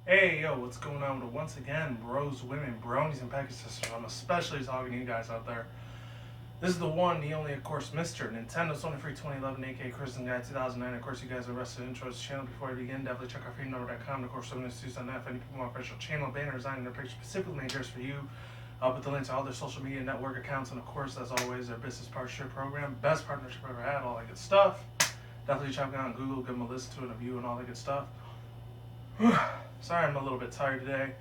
Hey, yo, what's going on with it? Once again, bros, women, bronies, and pegasisters. I'm especially talking to you guys out there. This is the one, the only, of course, Mr. Nintendo Sony Free 2011, aka Kristen Guy 2009. Of course, you guys are rested intro to the channel. Before I begin, definitely check out freedomnumber.com. Of course, 7news.net. Any people want official channel banner design their picture specifically made just for you. I'll put the link to all their social media network accounts, and of course, as always, their business partnership program. Best partnership I've ever had, all that good stuff. Definitely check it out on Google, give them a listen to it, a view, and all that good stuff. Sorry, I'm a little bit tired today.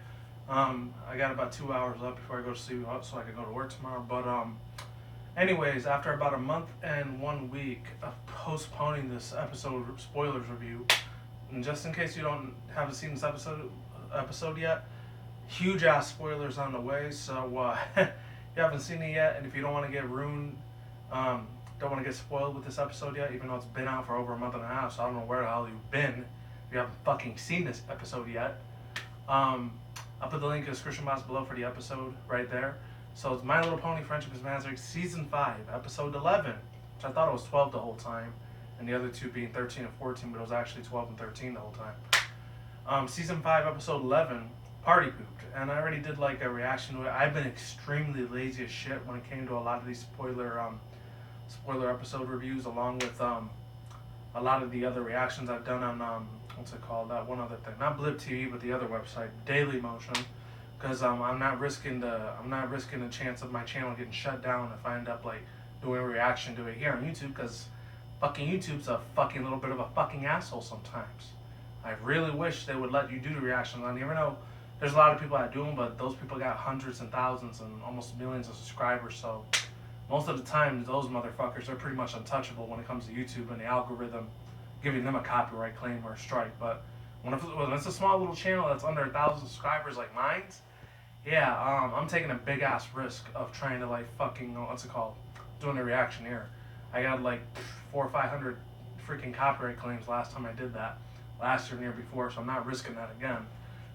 I got about 2 hours left before I go to sleep, so I can go to work tomorrow. But anyways, after about a month and 1 week of postponing this episode spoilers review, and just in case you haven't seen this episode yet, huge ass spoilers on the way. So if you haven't seen it yet, and if you don't want to get ruined, don't want to get spoiled with this episode yet, even though it's been out for over a month and a half, so I don't know where the hell you've been if you haven't fucking seen this episode yet. I'll put the link in the description box below for the episode right there. So it's My Little Pony Friendship is Magic Season 5, Episode 11, which I thought it was 12 the whole time, and the other two being 13 and 14, but it was actually 12 and 13 the whole time. Season 5, Episode 11, Party Pooped, and I already did like a reaction to it. I've been extremely lazy as shit when it came to a lot of these spoiler episode reviews, along with a lot of the other reactions I've done on what's it called, that one other thing, not Blip TV, but the other website, Daily Motion, because I'm not risking the chance of my channel getting shut down if I end up like doing a reaction to it here on YouTube, because fucking YouTube's a fucking little bit of a fucking asshole sometimes. I really wish they would let you do the reactions. I never know. There's a lot of people that do them, but those people got hundreds and thousands and almost millions of subscribers, so most of the time those motherfuckers are pretty much untouchable when it comes to YouTube and the algorithm giving them a copyright claim or a strike. But when it's a small little channel that's under 1,000 subscribers like mine's, yeah, I'm taking a big ass risk of trying to like fucking doing a reaction here. I got like 400 or 500 freaking copyright claims last time I did that, last year and the year before, so I'm not risking that again.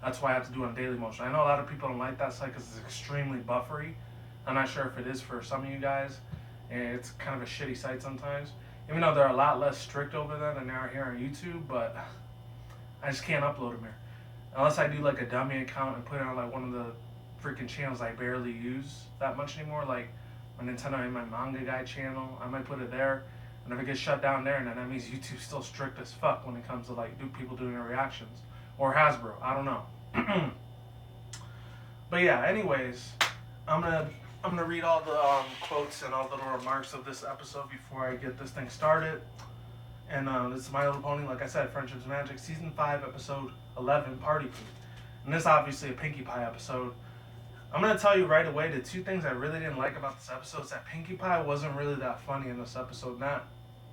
That's why I have to do it on Daily Motion. I know a lot of people don't like that site because it's extremely buffery. I'm not sure if it is for some of you guys. It's kind of a shitty site sometimes. Even though they're a lot less strict over there than they are here on YouTube, but I just can't upload them here. Unless I do like a dummy account and put it on like one of the freaking channels I barely use that much anymore, like my Nintendo and my Manga Guy channel. I might put it there. And if it gets shut down there, then that means YouTube's still strict as fuck when it comes to like people doing their reactions. Or Hasbro, I don't know. But yeah, anyways, I'm gonna read all the quotes and all the little remarks of this episode before I get this thing started. And this is My Little Pony, like I said, Friendship's Magic, Season 5, Episode 11, Party Poop. And this is obviously a Pinkie Pie episode. I'm gonna tell you right away the two things I really didn't like about this episode is that Pinkie Pie wasn't really that funny in this episode.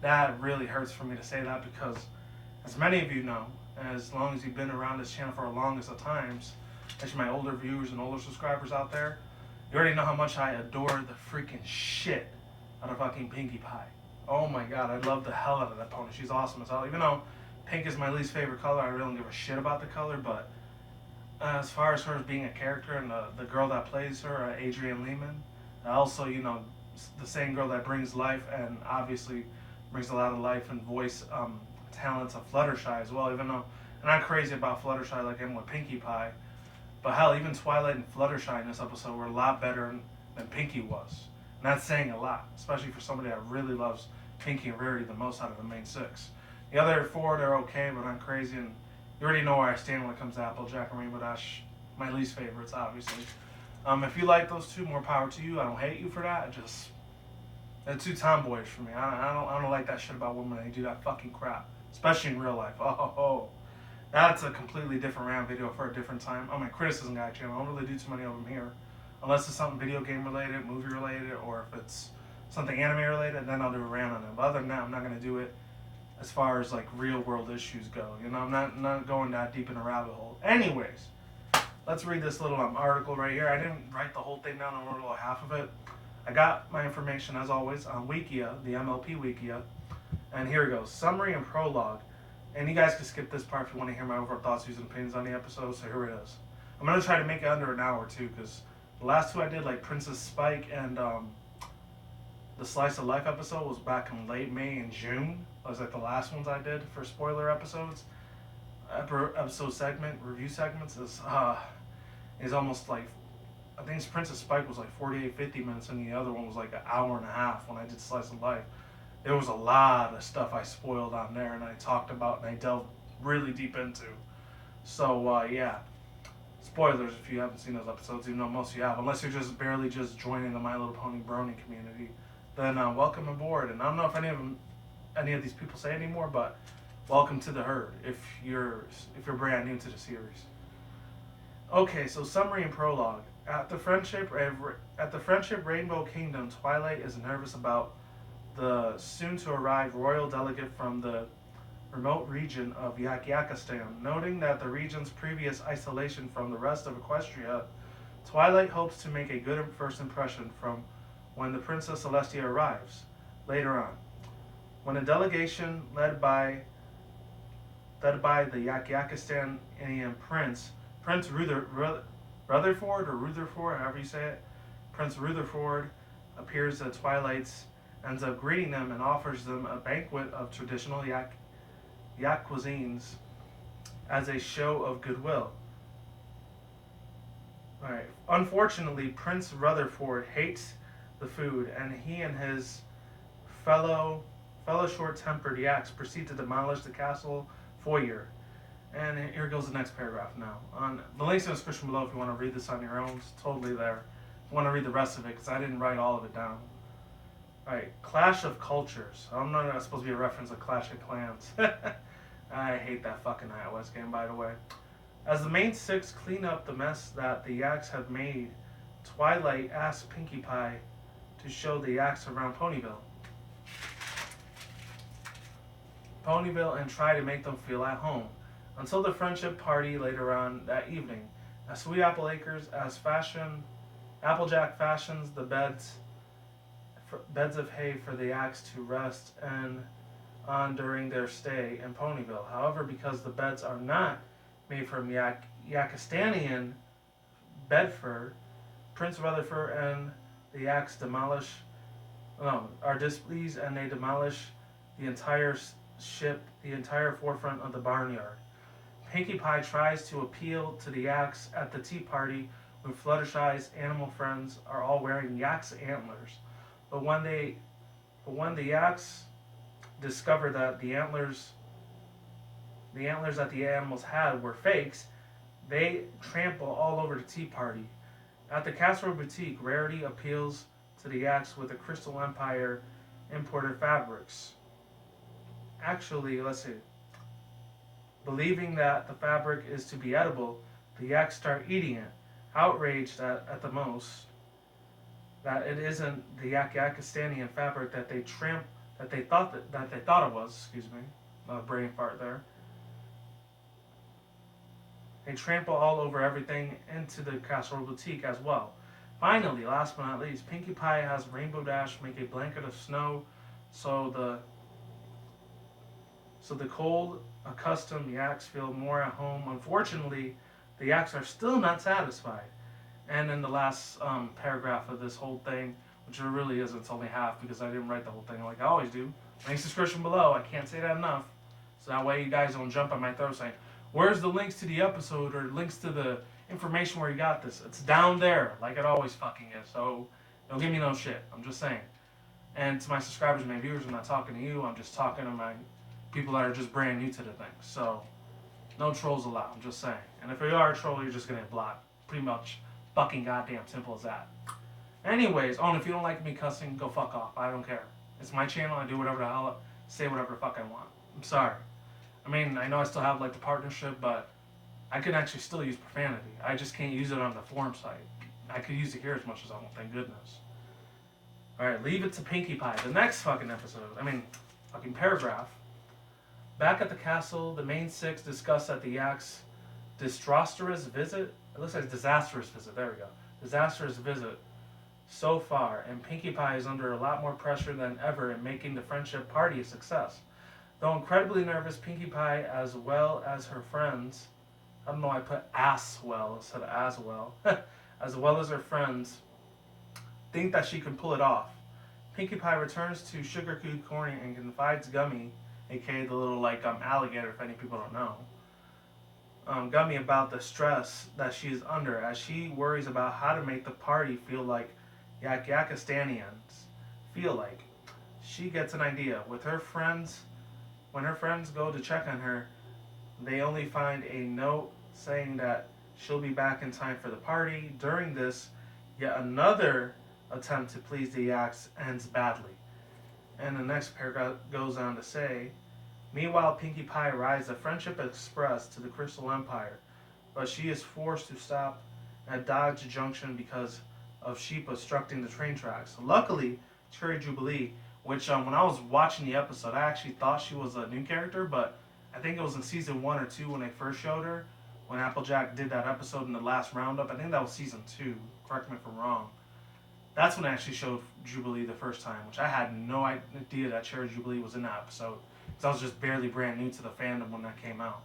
That really hurts for me to say that, because as many of you know, as long as you've been around this channel for the longest of times, especially my older viewers and older subscribers out there, you already know how much I adore the freaking shit out of fucking Pinkie Pie. Oh my god, I love the hell out of that pony. She's awesome as hell. Even though pink is my least favorite color, I really don't give a shit about the color, but as far as her as being a character and the girl that plays her, Adrienne Lehman, also, the same girl that brings life and obviously brings a lot of life and voice talents of Fluttershy as well, even though I'm not crazy about Fluttershy like I am with Pinkie Pie. But hell, even Twilight and Fluttershy in this episode were a lot better than Pinkie was. And that's saying a lot, especially for somebody that really loves Pinkie and Rarity the most out of the main six. The other four, they're okay, but I'm crazy, and you already know where I stand when it comes to Applejack and Rainbow Dash. My least favorites, obviously. If you like those two, more power to you. I don't hate you for that. They're too tomboyish for me. I don't like that shit about women. They do that fucking crap, especially in real life. Oh. That's a completely different rant video for a different time. On my Criticism Guy channel, I don't really do too many of them here. Unless it's something video game related, movie related, or if it's something anime related, then I'll do a rant on it. But other than that, I'm not going to do it as far as like real world issues go. I'm not going that deep in a rabbit hole. Anyways, let's read this little article right here. I didn't write the whole thing down, I wrote about half of it. I got my information, as always, on Wikia, the MLP Wikia. And here it goes. Summary and prologue. And you guys can skip this part if you want to hear my overall thoughts, views, and opinions on the episode, so here it is. I'm going to try to make it under an hour, too, because the last two I did, like Princess Spike and the Slice of Life episode, was back in late May and June. It was like the last ones I did for spoiler episodes. episode segment, review segments is almost like, I think Princess Spike was like 48, 50 minutes, and the other one was like an hour and a half when I did Slice of Life. There was a lot of stuff I spoiled on there, and I talked about, and I delved really deep into. So, yeah. Spoilers if you haven't seen those episodes, even though most of you have. Unless you're just barely just joining the My Little Pony Brony community, then welcome aboard. And I don't know if any of these people say anymore, but welcome to the herd if you're brand new to the series. Okay, so summary and prologue. At the Friendship Rainbow Kingdom, Twilight is nervous about the soon-to-arrive royal delegate from the remote region of Yakistan. Noting that the region's previous isolation from the rest of Equestria, Twilight hopes to make a good first impression from when the Princess Celestia arrives later on. When a delegation led by the Yakistanian Prince Rutherford, however you say it, Prince Rutherford appears at Twilight's, ends up greeting them and offers them a banquet of traditional Yak cuisines as a show of goodwill. Alright. Unfortunately, Prince Rutherford hates the food, and he and his fellow short-tempered yaks proceed to demolish the castle foyer. And here goes the next paragraph now. The link's in the description below if you want to read this on your own. It's totally there. If you want to read the rest of it, because I didn't write all of it down. Alright, Clash of Cultures. I'm not supposed to be a reference to Clash of Clans. I hate that fucking iOS game, by the way. As the main six clean up the mess that the yaks have made, Twilight asks Pinkie Pie to show the yaks around Ponyville and try to make them feel at home. Until the friendship party later on that evening. At Sweet Apple Acres, Applejack fashions the beds of hay for the yaks to rest on during their stay in Ponyville. However, because the beds are not made from Yakistanian bedfur, Prince Rutherford and the yaks are displeased, and they demolish the entire forefront of the barnyard. Pinkie Pie tries to appeal to the yaks at the tea party when Fluttershy's animal friends are all wearing yaks antlers. But when the yaks discover that the antlers that the animals had were fakes, they trample all over the tea party. At the Casserole Boutique, Rarity appeals to the yaks with the Crystal Empire imported fabrics. Actually, let's see. Believing that the fabric is to be edible, the yaks start eating it, outraged at the most that it isn't the Yakistanian fabric that they thought it was. Excuse me, brain fart there. They trample all over everything into the Casserole Boutique as well. Finally, last but not least, Pinkie Pie has Rainbow Dash make a blanket of snow so the cold, accustomed yaks feel more at home. Unfortunately, the yaks are still not satisfied. And in the last paragraph of this whole thing, which it really isn't, it's only half because I didn't write the whole thing like I always do. Links description below. I can't say that enough. So that way you guys don't jump on my throat saying, where's the links to the episode or links to the information where you got this? It's down there, like it always fucking is. So don't give me no shit. I'm just saying. And to my subscribers and my viewers, I'm not talking to you. I'm just talking to my people that are just brand new to the thing. So no trolls allowed. I'm just saying. And if you are a troll, you're just gonna get blocked. Pretty much fucking goddamn simple as that. Anyways, and if you don't like me cussing, go fuck off. I don't care. It's my channel. I do whatever the hell, say whatever the fuck I want. I'm sorry. I mean, I know I still have like the partnership, but I can actually still use profanity. I just can't use it on the forum site. I could use it here as much as I want, thank goodness. Alright, leave it to Pinkie Pie. The next fucking fucking paragraph. Back at the castle, the main six discuss that the yaks' disastrous visit. It looks like disastrous visit. There we go. Disastrous visit so far, and Pinkie Pie is under a lot more pressure than ever in making the friendship party a success. Though incredibly nervous, Pinkie Pie, as well as her friends, I don't know why I put as well instead of as well, as well as her friends, think that she can pull it off. Pinkie Pie returns to Sugar Cube Corner and confides Gummy, aka the little alligator if any people don't know, got me about the stress that she is under as she worries about how to make the party feel like Yakistanians feel like. She gets an idea. With her friends, when her friends go to check on her, they only find a note saying that she'll be back in time for the party. During this, yet another attempt to please the Yaks ends badly. And the next paragraph goes on to say, meanwhile, Pinkie Pie rides the Friendship Express to the Crystal Empire, but she is forced to stop at Dodge Junction because of sheep obstructing the train tracks. Luckily, Cherry Jubilee, which when I was watching the episode, I actually thought she was a new character, but I think it was in season 1 or 2 when they first showed her, when Applejack did that episode in the last roundup. I think that was season 2. Correct me if I'm wrong. That's when I actually showed Jubilee the first time, which I had no idea that Cherry Jubilee was in that episode, because I was just barely brand new to the fandom when that came out.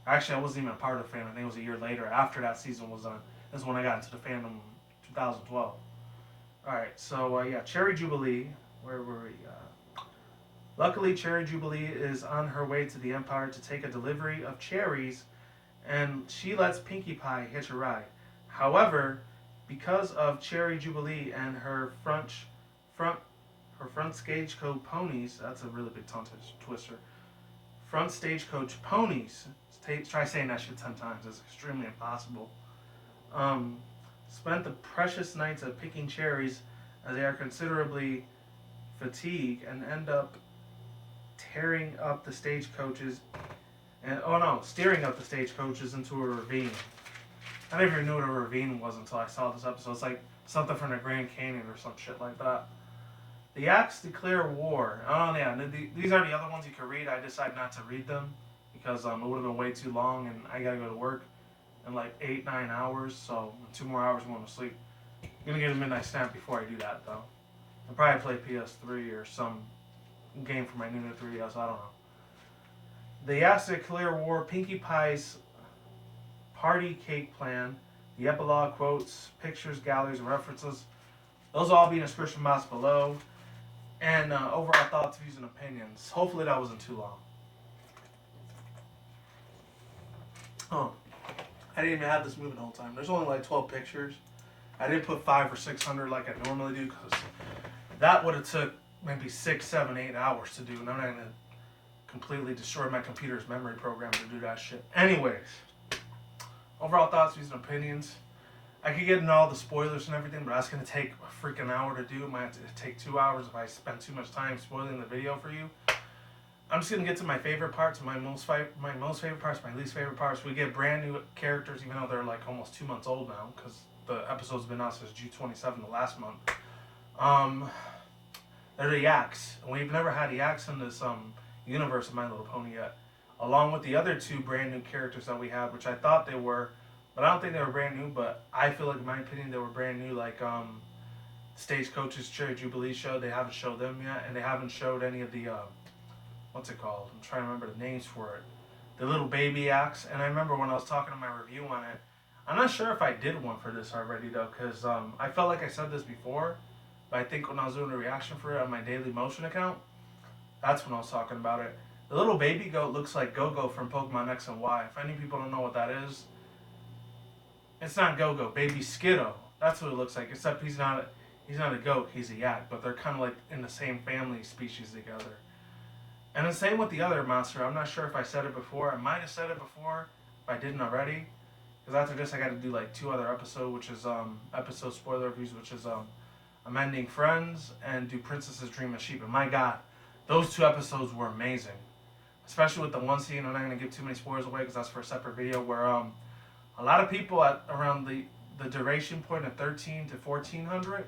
Actually, I wasn't even a part of the fandom. I think it was a year later, after that season was done. This is when I got into the fandom in 2012. Alright, so yeah, Cherry Jubilee. Where were we? Luckily, Cherry Jubilee is on her way to the Empire to take a delivery of cherries, and she lets Pinkie Pie hitch a ride. However, because of Cherry Jubilee and her front stagecoach ponies, that's a really big tongue twister. Front stagecoach ponies. Try saying that shit 10 times. It's extremely impossible. Spent the precious nights of picking cherries as they are considerably fatigued and end up steering up the stagecoaches into a ravine. I never knew what a ravine was until I saw this episode. It's like something from the Grand Canyon or some shit like that. The Yaks declare war. Oh yeah, these are the other ones you can read. I decided not to read them because it would have been way too long, and I gotta go to work in like 8-9 hours. So in 2 more hours I'm going to sleep. I'm gonna get a midnight snack before I do that though. I'll probably play PS3 or some game for my Nintendo 3DS. I don't know. The Yaks declare war. Pinkie Pie's party cake plan, the epilogue, quotes, pictures, galleries, and references. Those will all be in the description box below. And overall thoughts, views, and opinions. Hopefully that wasn't too long. Oh, I didn't even have this moving the whole time. There's only like 12 pictures. I didn't put 500 or 600 like I normally do because that would have took maybe 6, 7, 8 hours to do. And I'm not going to completely destroy my computer's memory program to do that shit. Anyways, overall thoughts, views, and opinions. I could get into all the spoilers and everything, but that's going to take a freaking hour to do. It might have to take 2 hours if I spend too much time spoiling the video for you. I'm just going to get to my favorite parts, my most favorite parts, my least favorite parts. We get brand new characters, even though they're like almost 2 months old now, because the episode's been out since G27 the last month. They're the Yaks. And we've never had Yaks in this universe of My Little Pony yet. Along with the other 2 brand new characters that we have, which I thought they were, but I don't think they were brand new, but I feel like, in my opinion, they were brand new, like Stagecoach's Cherry Jubilee show. They haven't showed them yet, and they haven't showed any of the, what's it called? I'm trying to remember the names for it. The little baby Yaks. And I remember when I was talking to my review on it, I'm not sure if I did one for this already, though, because I felt like I said this before, but I think when I was doing a reaction for it on my Daily Motion account, that's when I was talking about it. The little baby goat looks like Go-Go from Pokemon X and Y. If any people don't know what that is, it's not Go-Go, Baby Skiddo. That's what it looks like, except he's not a goat, he's a yak, but they're kind of like in the same family species together. And the same with the other monster. I'm not sure if I said it before. I might have said it before if I didn't already. Because after this, I got to do like 2 other episodes, which is episode spoiler reviews, which is Amending Friends and do Princess's Dream of Sheep. And my God, those 2 episodes were amazing. Especially with the one scene. I'm not going to give too many spoilers away because that's for a separate video, where a lot of people at around the duration point of 13 to 1400,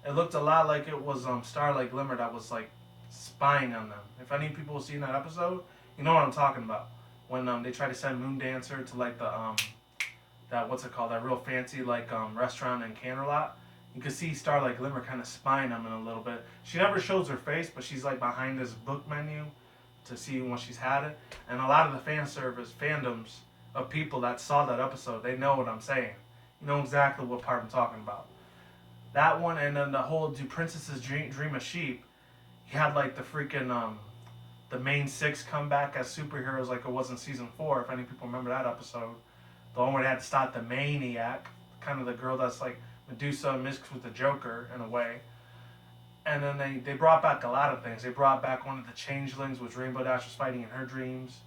it looked a lot like it was Starlight Glimmer that was like spying on them. If any people have seen that episode, you know what I'm talking about. When they try to send Moon Dancer to like the that what's it called, that real fancy like restaurant in Canterlot, you can see Starlight Glimmer kind of spying them in a little bit. She never shows her face, but she's like behind this book menu to see when she's had it. And a lot of the fandoms of people that saw that episode, they know what I'm saying. You know exactly what part I'm talking about. That one, and then the whole Do Princesses Dream of Sheep, he had like the freaking the main six come back as superheroes like it was in season 4, if any people remember that episode. The one where they had to stop the Maniac, kind of the girl that's like Medusa mixed with the Joker in a way. And then they brought back a lot of things. They brought back one of the changelings, which Rainbow Dash was fighting in her dreams.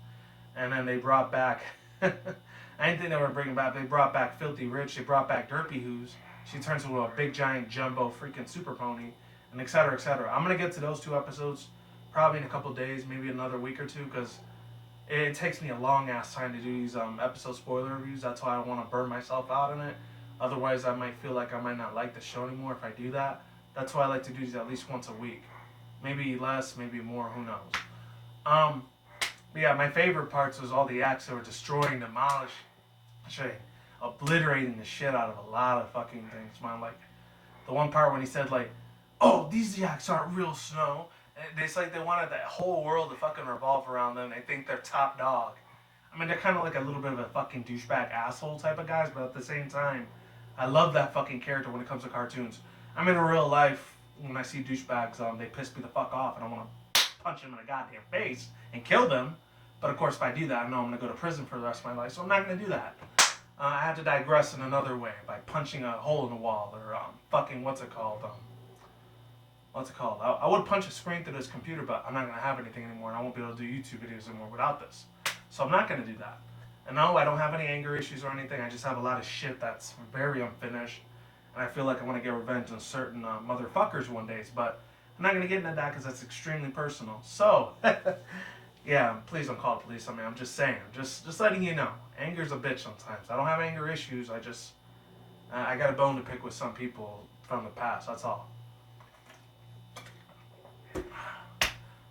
And then they brought back, I didn't think they were bringing back, they brought back Filthy Rich, they brought back Derpy Who's. She turns into a big giant jumbo freaking super pony, and etc. etc. I'm going to get to those 2 episodes probably in a couple days, maybe another week or 2, because it takes me a long ass time to do these episode spoiler reviews. That's why I don't want to burn myself out in it. Otherwise, I might feel like I might not like the show anymore if I do that. That's why I like to do these at least once a week. Maybe less, maybe more, who knows. But yeah, my favorite parts was all the acts that were destroying, demolishing, obliterating the shit out of a lot of fucking things, man. Like, the one part when he said, like, oh, these yaks aren't real snow. And it's like they wanted that whole world to fucking revolve around them. They think they're top dog. I mean, they're kind of like a little bit of a fucking douchebag asshole type of guys, but at the same time, I love that fucking character when it comes to cartoons. I mean, in real life, when I see douchebags, they piss me the fuck off, and I want to punch them in the goddamn face and kill them. But of course, if I do that, I know I'm going to go to prison for the rest of my life, so I'm not going to do that. I have to digress in another way by punching a hole in the wall, or fucking, what's it called? I would punch a screen through this computer, but I'm not going to have anything anymore, and I won't be able to do YouTube videos anymore without this. So I'm not going to do that. And no, I don't have any anger issues or anything. I just have a lot of shit that's very unfinished. And I feel like I want to get revenge on certain motherfuckers one day. But I'm not going to get into that because that's extremely personal. So, yeah, please don't call the police on me. I'm just saying. Just letting you know. Anger's a bitch sometimes. I don't have anger issues. I got a bone to pick with some people from the past. That's all.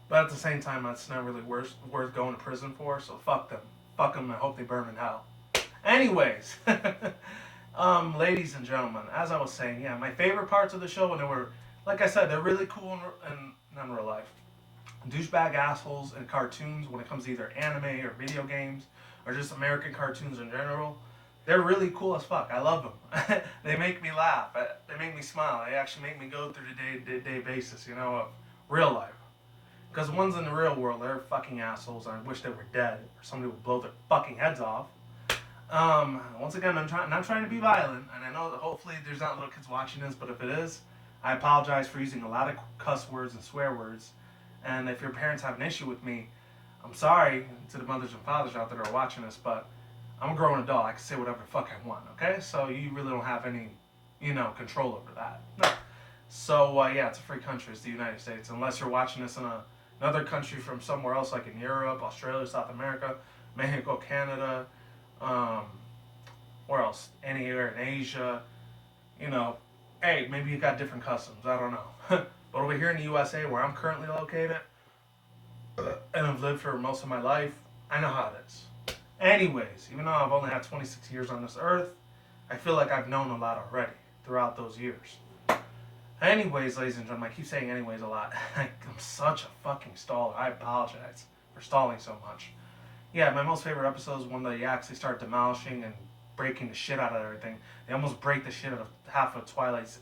But at the same time, that's not really worth going to prison for. So fuck them. Fuck them. I hope they burn in hell. Anyways. Ladies and gentlemen, as I was saying, yeah, my favorite parts of the show, and they were, like I said, they're really cool in real life. Douchebag assholes in cartoons, when it comes to either anime or video games, or just American cartoons in general, they're really cool as fuck. I love them. They make me laugh. They make me smile. They actually make me go through the day-to-day basis, of real life. Because the ones in the real world, they're fucking assholes, and I wish they were dead, or somebody would blow their fucking heads off. Once again, I'm not trying to be violent, and I know that hopefully there's not little kids watching this, but if it is, I apologize for using a lot of cuss words and swear words, and if your parents have an issue with me, I'm sorry to the mothers and fathers out there that are watching this, but I'm a grown adult. I can say whatever the fuck I want, okay? So you really don't have any, control over that. No. So, yeah, it's a free country. It's the United States. Unless you're watching this in another country from somewhere else, like in Europe, Australia, South America, Mexico, Canada, where else? Anywhere in Asia, hey, maybe you got different customs. I don't know. But over here in the USA, where I'm currently located, and I've lived for most of my life, I know how it is. Anyways, even though I've only had 26 years on this earth, I feel like I've known a lot already throughout those years. Anyways, ladies and gentlemen, I keep saying anyways a lot. I'm such a fucking staller. I apologize for stalling so much. Yeah, my most favorite episode is when they actually start demolishing and breaking the shit out of everything. They almost break the shit out of half of Twilight's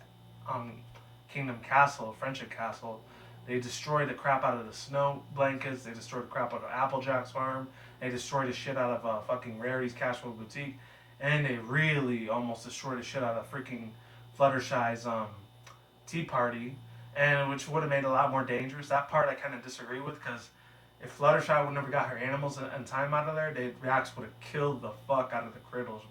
Kingdom Castle, Friendship Castle. They destroy the crap out of the snow blankets. They destroy the crap out of Applejack's farm. They destroy the shit out of fucking Rarity's Cashflow Boutique. And they really almost destroy the shit out of freaking Fluttershy's Tea Party, and which would have made it a lot more dangerous. That part I kind of disagree with, because if Fluttershy would never got her animals in time out of there, Reax would have killed the fuck out of the critters,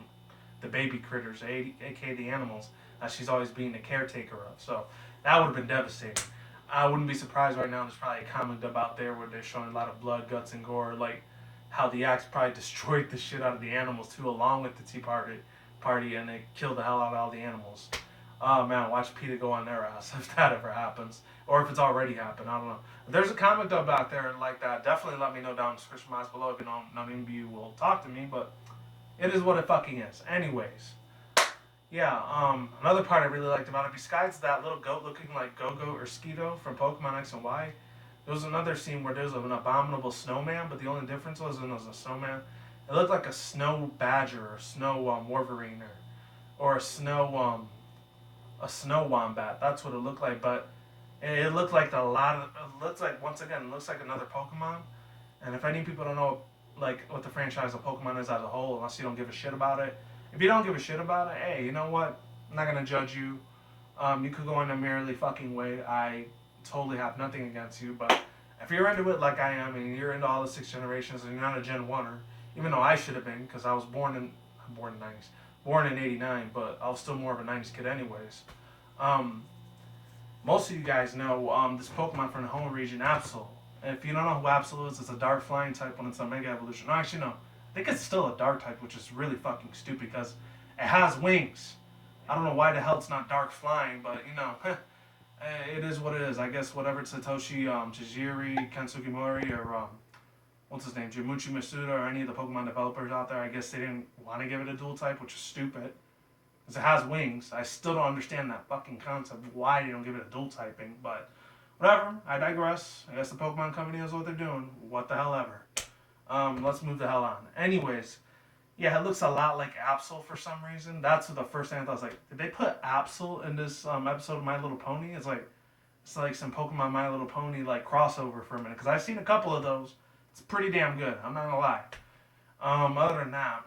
the baby critters, aka the animals, that she's always being the caretaker of. So that would have been devastating. I wouldn't be surprised right now. There's probably a comic dub out there where they're showing a lot of blood, guts, and gore, like how the axe probably destroyed the shit out of the animals too, along with the Tea Party, and they killed the hell out of all the animals. Oh man, watch PETA go on their ass if that ever happens. Or if it's already happened, I don't know. If there's a comic dub out there like that, definitely let me know down in the description box below if none of you will talk to me, but it is what it fucking is. Anyways. Yeah, another part I really liked about it, besides that little goat looking like Go-Go or Skeeto from Pokemon X and Y, there was another scene where there was an abominable snowman, but the only difference was when it was a snowman, it looked like a snow badger or snow wolverine or a snow wombat. That's what it looked like, but It looked like it looks like, once again, it looks like another Pokemon. And if any people don't know like what the franchise of Pokemon is as a whole, unless you don't give a shit about it, if you don't give a shit about it, hey, you know what? I'm not gonna judge you. You could go in a merely fucking way. I totally have nothing against you, but if you're into it like I am, and you're into all the 6 generations, and you're not a Gen Oneer, even though I should have been, because I'm born in '90s, born in '89, but I was still more of a '90s kid, anyways. Um, Most of you guys know this Pokemon from the home region, Absol. If you don't know who Absol is, it's a dark flying type when it's a Mega Evolution. No, actually, no. I think it's still a dark type, which is really fucking stupid because it has wings. I don't know why the hell it's not dark flying, but you know, it is what it is. I guess whatever Satoshi Tajiri, Kensuke Mori, or what's his name, Jimuchi Masuda, or any of the Pokemon developers out there, I guess they didn't want to give it a dual type, which is stupid. Because it has wings. I still don't understand that fucking concept. Why they don't give it a dual typing, but whatever. I digress. I guess the Pokemon Company knows what they're doing. What the hell ever. Let's move the hell on. Anyways, yeah, it looks a lot like Absol for some reason. That's the first thing I thought. I was like, did they put Absol in this episode of My Little Pony? It's like some Pokemon My Little Pony like crossover for a minute because I've seen a couple of those. It's pretty damn good. I'm not gonna lie. Other than that,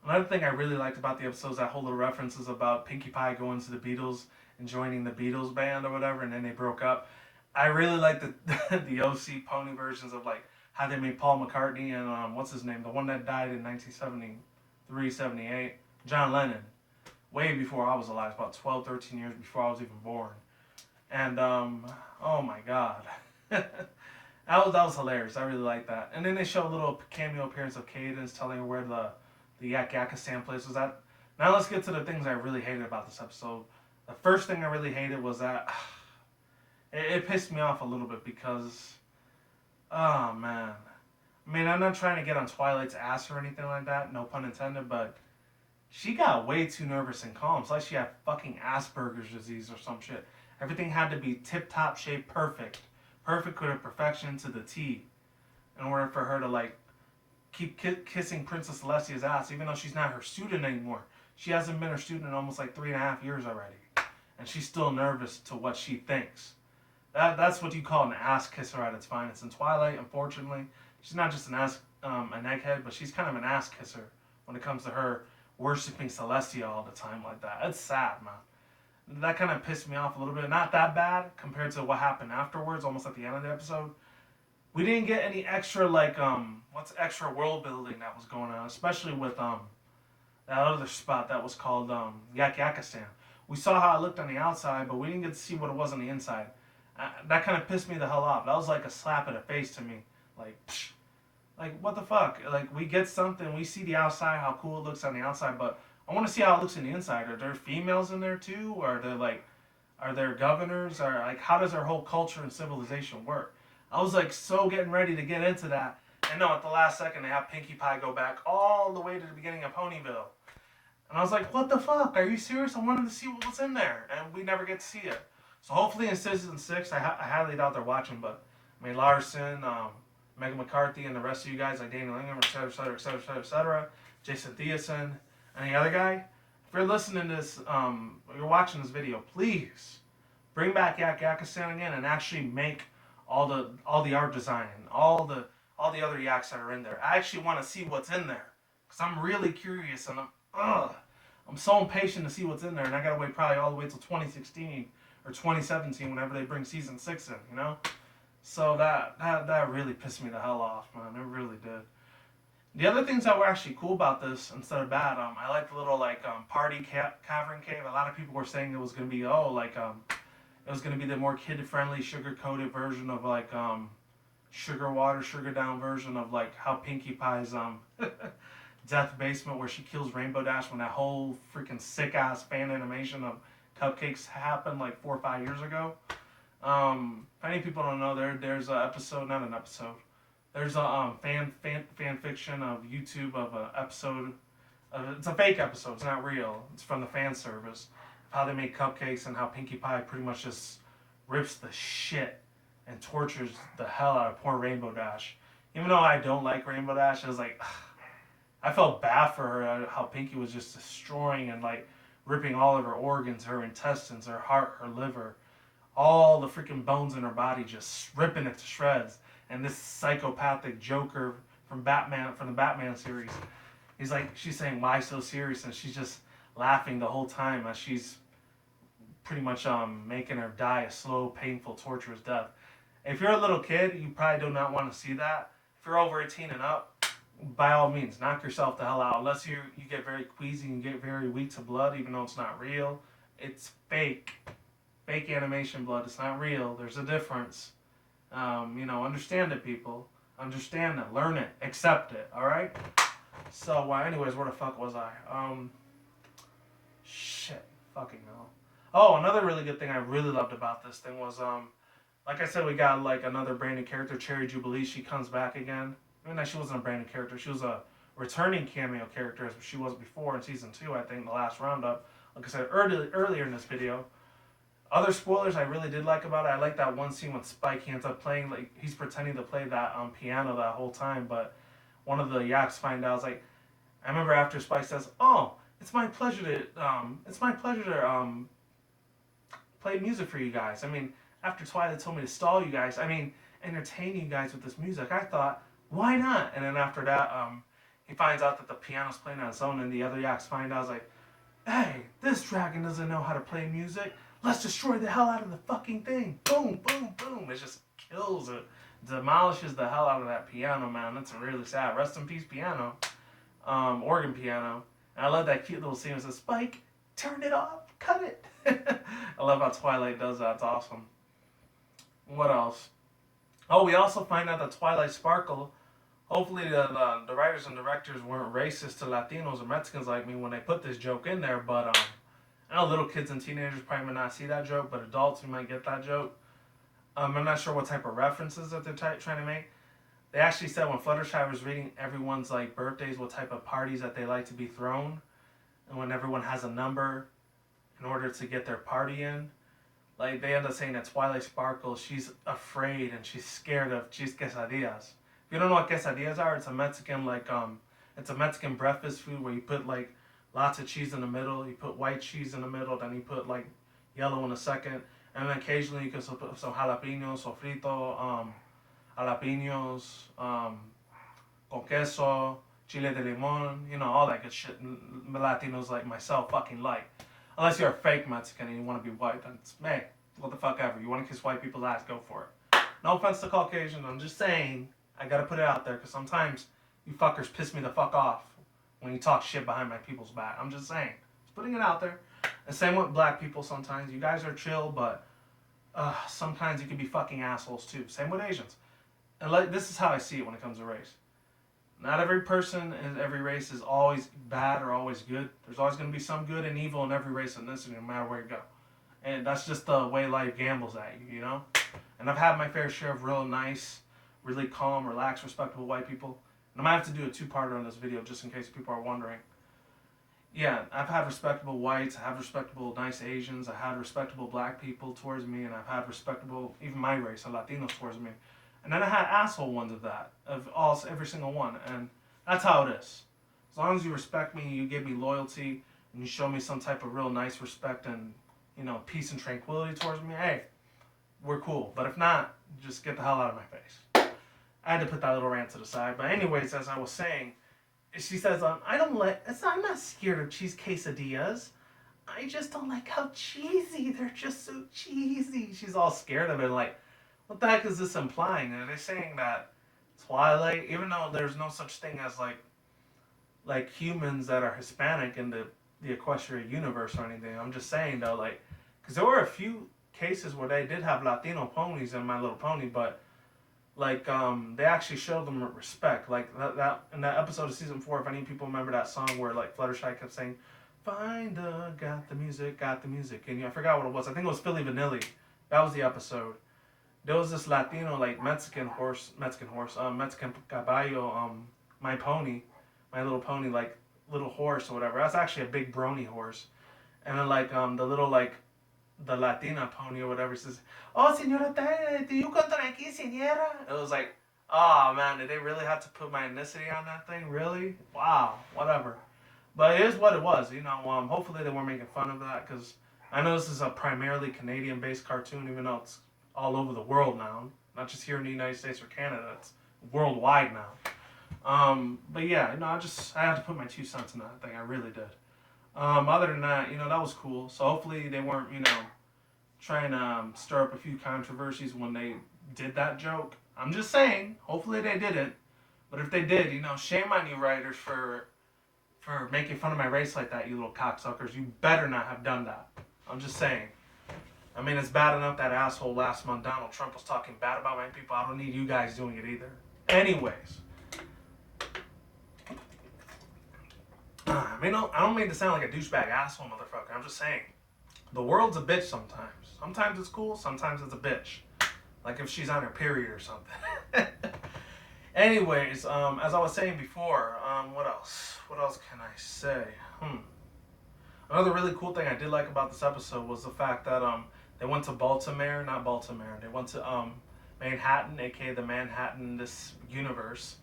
another thing I really liked about the episode is that whole little references about Pinkie Pie going to the Beatles and joining the Beatles band or whatever, and then they broke up. I really like the the OC pony versions of like how they made Paul McCartney and what's his name, the one that died in 1973, 78, John Lennon, way before I was alive, about 12, 13 years before I was even born. And oh my god. That was hilarious. I really like that. And then they show a little cameo appearance of Cadence telling her where the Yakakistan place was at. Now let's get to the things I really hated about this episode. The first thing I really hated was that it pissed me off a little bit because, oh man. I mean, I'm not trying to get on Twilight's ass or anything like that, no pun intended, but she got way too nervous and calm. It's like she had fucking Asperger's disease or some shit. Everything had to be tip top shape, perfect. Perfect with a perfection to the T. In order for her to like keep kissing Princess Celestia's ass, even though she's not her student anymore. She hasn't been her student in almost like 3.5 years already, and she's still nervous to what she thinks. That's what you call an ass kisser at its finest. In Twilight, unfortunately, she's not just an egghead, but she's kind of an ass kisser when it comes to her worshiping Celestia all the time like that. It's sad, man. That kind of pissed me off a little bit. Not that bad compared to what happened afterwards, almost at the end of the episode. We didn't get any extra like what's extra world building that was going on, especially with that other spot that was called Yakakistan. We saw how it looked on the outside, but we didn't get to see what it was on the inside. That kind of pissed me the hell off. That was like a slap in the face to me. Like, psh, like what the fuck? Like we get something, we see the outside, how cool it looks on the outside, but I want to see how it looks in the inside. Are there females in there too? Or are there governors? Or like how does our whole culture and civilization work? I was like so getting ready to get into that. And no, at the last second, they have Pinkie Pie go back all the way to the beginning of Ponyville. And I was like, what the fuck? Are you serious? I wanted to see what was in there. And we never get to see it. So hopefully in season 6, I highly doubt they're watching, but I mean, Larson, Megan McCarthy, and the rest of you guys, like Daniel Ingham, etc., Jason Theosin, and the other guy, if you're listening to this, you're watching this video, please bring back Yakakistan again and actually make all the art design, all the other yaks that are in there. I actually want to see what's in there because I'm really curious and I'm so impatient to see what's in there, and I gotta wait probably all the way till 2016 or 2017 whenever they bring season 6 in, you know. So that really pissed me the hell off, man. It really did. The other things that were actually cool about this instead of bad, I like the little like party cavern cave. A lot of people were saying it was gonna be it was gonna be the more kid friendly sugar coated version of like sugar water, sugar down version of like how Pinkie Pie's Death Basement where she kills Rainbow Dash when that whole freaking sick ass fan animation of Cupcakes happened like 4 or 5 years ago. If any people don't know, there's an episode, not an episode. There's a fan fiction of YouTube of an episode. It's a fake episode. It's not real. It's from the fan service. How they make cupcakes and how Pinkie Pie pretty much just rips the shit and tortures the hell out of poor Rainbow Dash. Even though I don't like Rainbow Dash, I was like, ugh, I felt bad for her how Pinkie was just destroying and like ripping all of her organs, her intestines, her heart, her liver, all the freaking bones in her body, just ripping it to shreds. And this psychopathic Joker from the Batman series, she's saying, "Why so serious?" And she's just laughing the whole time as she's pretty much making her die a slow, painful, torturous death. If you're a little kid, you probably do not want to see that. If you're over 18 and up, by all means, knock yourself the hell out. Unless you get very queasy and get very weak to blood, even though it's not real. It's fake. Fake animation blood. It's not real. There's a difference. Understand it, people. Understand it. Learn it. Accept it. All right? So, anyways, where the fuck was I? Shit. Fucking hell. Oh, another really good thing I really loved about this thing was, like I said, we got like another brand new character, Cherry Jubilee. She comes back again. I mean, she wasn't a brand new character. She was a returning cameo character as she was before in season 2, I think, the last roundup. Like I said earlier in this video. Other spoilers I really did like about it. I like that one scene with Spike. He ends up playing, like, he's pretending to play that piano that whole time, but one of the yaks find out. I remember after Spike says, "Oh, it's my pleasure to play music for you guys. I mean, after Twilight told me to stall you guys, entertain you guys with this music. I thought, why not?" And then after that, he finds out that the piano's playing on its own, and the other yaks find out. I was like, "Hey, this dragon doesn't know how to play music. Let's destroy the hell out of the fucking thing." Boom, boom, boom. It just kills it. Demolishes the hell out of that piano, man. That's really sad. Rest in peace, piano. Organ piano. And I love that cute little scene. It says, "Spike, turn it off. Cut it." I love how Twilight does that. It's awesome. What else? Oh, we also find out that Twilight Sparkle, hopefully the writers and directors weren't racist to Latinos or Mexicans like me when they put this joke in there, but I know little kids and teenagers probably might not see that joke, but adults who might get that joke. I'm not sure what type of references that they're trying to make. They actually said when Fluttershy was reading everyone's like birthdays, what type of parties that they like to be thrown, and when everyone has a number in order to get their party in. Like they end up saying that Twilight Sparkle, she's afraid and she's scared of cheese quesadillas. If you don't know what quesadillas are, it's a Mexican it's a Mexican breakfast food where you put like lots of cheese in the middle. You put white cheese in the middle, then you put like yellow in the second, and then occasionally you can put some jalapenos, sofrito, jalapenos, con queso, chile de limon, all that good shit. Latinos like myself fucking like. Unless you're a fake Mexican and you want to be white, then it's, man, what the fuck ever. You want to kiss white people's ass, go for it. No offense to Caucasians, I'm just saying, I gotta put it out there, because sometimes you fuckers piss me the fuck off when you talk shit behind my people's back. I'm just saying. Just putting it out there. And same with black people sometimes. You guys are chill, but sometimes you can be fucking assholes too. Same with Asians. And like, this is how I see it when it comes to race. Not every person in every race is always bad or always good. There's always going to be some good and evil in every race and this, no matter where you go. And that's just the way life gambles at you, And I've had my fair share of real nice, really calm, relaxed, respectable white people. And I might have to do a two-parter on this video just in case people are wondering. Yeah, I've had respectable whites, I have respectable nice Asians, I had respectable black people towards me, and I've had respectable, even my race, Latinos towards me. And then I had asshole ones of that, every single one, and that's how it is. As long as you respect me, you give me loyalty, and you show me some type of real nice respect and, peace and tranquility towards me, hey, we're cool. But if not, just get the hell out of my face. I had to put that little rant to the side. But anyways, as I was saying, she says, I'm not scared of cheese quesadillas. I just don't like how cheesy. They're just so cheesy. She's all scared of it, like, what the heck is this implying? Are they saying that Twilight, even though there's no such thing as like humans that are Hispanic in the Equestria universe or anything? I'm just saying though, like, because there were a few cases where they did have Latino ponies in My Little Pony, but like they actually showed them respect. Like that in that episode of season 4, if any people remember that song where like Fluttershy kept saying, "Find the got the music," and I forgot what it was. I think it was Philly Vanilli. That was the episode. There was this Latino, like Mexican caballo, My Little Pony, like little horse or whatever. That's actually a big brony horse. And then like the little like the Latina pony or whatever says, "Oh, señorita, do you contra aquí, señora?" It was like, oh man, did they really have to put my ethnicity on that thing? Really? Wow, whatever. But it is what it was, you know. Hopefully they weren't making fun of that, because I know this is a primarily Canadian-based cartoon, even though it's all over the world now, not just here in the United States or Canada. It's worldwide now. But yeah, I had to put my 2 cents in that thing. I really did. Other than that, that was cool. So hopefully they weren't, trying to stir up a few controversies when they did that joke. I'm just saying. Hopefully they didn't. But if they did, shame on you writers for making fun of my race like that, you little cocksuckers. You better not have done that. I'm just saying. I mean, it's bad enough that asshole last month Donald Trump was talking bad about my people. I don't need you guys doing it either. Anyways. I don't mean to sound like a douchebag asshole motherfucker. I'm just saying. The world's a bitch sometimes. Sometimes it's cool, sometimes it's a bitch. Like if she's on her period or something. Anyways, as I was saying before, what else? What else can I say? Another really cool thing I did like about this episode was the fact that they went to Baltimore, not Baltimore. They went to Manhattan, aka the Manhattan this universe.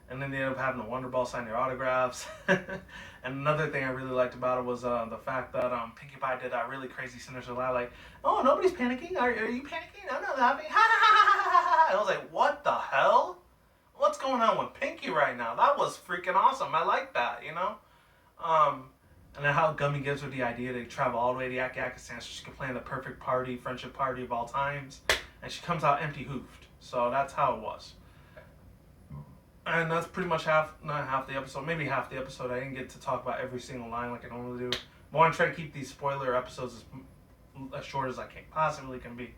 And then they ended up having a Wonder Ball sign their autographs. And another thing I really liked about it was the fact that Pinkie Pie did that really crazy sinister laugh, like, "Oh, nobody's panicking. Are you panicking? I'm not laughing. Ha ha ha ha ha ha." I was like, what the hell? What's going on with Pinkie right now? That was freaking awesome. I like that, And then how Gummy gives her the idea to travel all the way to Yakistan so she can plan the perfect party, friendship party of all times. And she comes out empty-hoofed. So that's how it was. And that's pretty much not half the episode, maybe half the episode. I didn't get to talk about every single line like I normally do. But I want to try to keep these spoiler episodes as short as I possibly can be.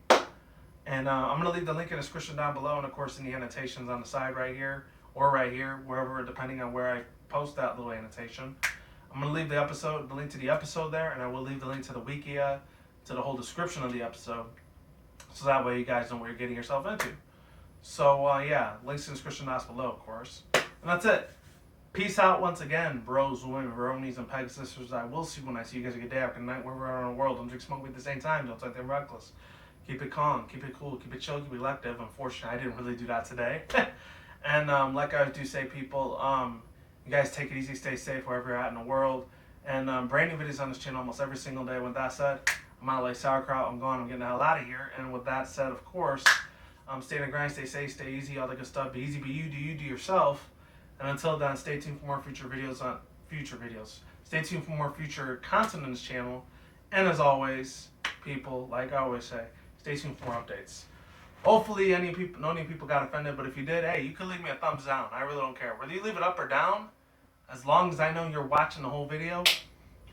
And I'm going to leave the link in the description down below, and of course in the annotations on the side right here, or right here, wherever, depending on where I post that little annotation. I'm going to leave the link to the episode there, and I will leave the link to the wiki, to the whole description of the episode. So that way you guys know what you're getting yourself into. So, yeah, links in the description down below, of course. And that's it. Peace out once again, bros, women, bronies, and pegasisters. I will see you when I see you guys a good day after night, wherever around the world. Don't drink smoke at the same time. Don't take them reckless. Keep it calm, keep it cool, keep it chill, keep it elective. Unfortunately, I didn't really do that today. And like I do say, people, you guys take it easy, stay safe wherever you're at in the world. And brand new videos on this channel almost every single day. With that said, I'm out like sauerkraut. I'm gone. I'm getting the hell out of here. And with that said, of course, stay in the grind, stay safe, stay easy, all that good stuff. Be easy, be you, do yourself. And until then, stay tuned for more future videos. Stay tuned for more future content on this channel. And as always, people, like I always say, stay tuned for more updates. Hopefully, no any people got offended, but if you did, hey, you can leave me a thumbs down. I really don't care. Whether you leave it up or down, as long as I know you're watching the whole video,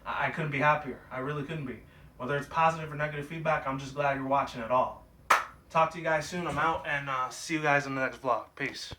I couldn't be happier. I really couldn't be. Whether it's positive or negative feedback, I'm just glad you're watching it all. Talk to you guys soon. I'm out, and see you guys in the next vlog. Peace.